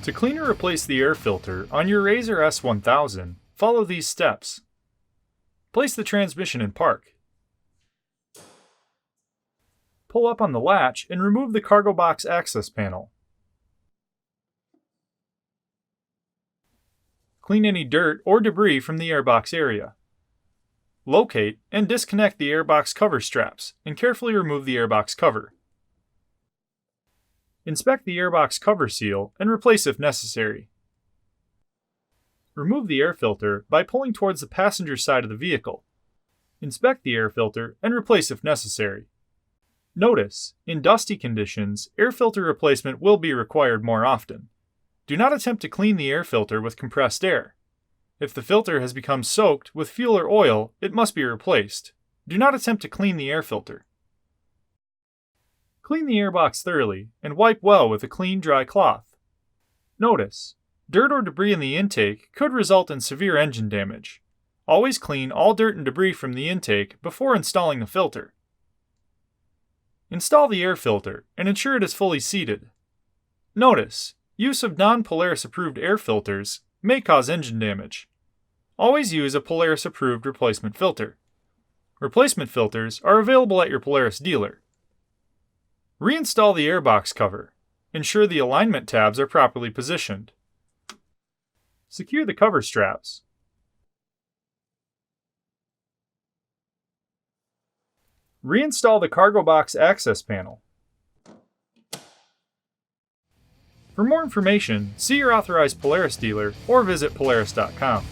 To clean or replace the air filter on your RZR S1000, follow these steps. Place the transmission in park. Pull up on the latch and remove the cargo box access panel. Clean any dirt or debris from the airbox area. Locate and disconnect the airbox cover straps and carefully remove the airbox cover. Inspect the airbox cover seal and replace if necessary. Remove the air filter by pulling towards the passenger side of the vehicle. Inspect the air filter and replace if necessary. Notice, in dusty conditions, air filter replacement will be required more often. Do not attempt to clean the air filter with compressed air. If the filter has become soaked with fuel or oil, it must be replaced. Do not attempt to clean the air filter. Clean the airbox thoroughly and wipe well with a clean, dry cloth. Notice, dirt or debris in the intake could result in severe engine damage. Always clean all dirt and debris from the intake before installing the filter. Install the air filter and ensure it is fully seated. Notice, use of non-Polaris approved air filters may cause engine damage. Always use a Polaris approved replacement filter. Replacement filters are available at your Polaris dealer. Reinstall the airbox cover. Ensure the alignment tabs are properly positioned. Secure the cover straps. Reinstall the cargo box access panel. For more information, see your authorized Polaris dealer or visit Polaris.com.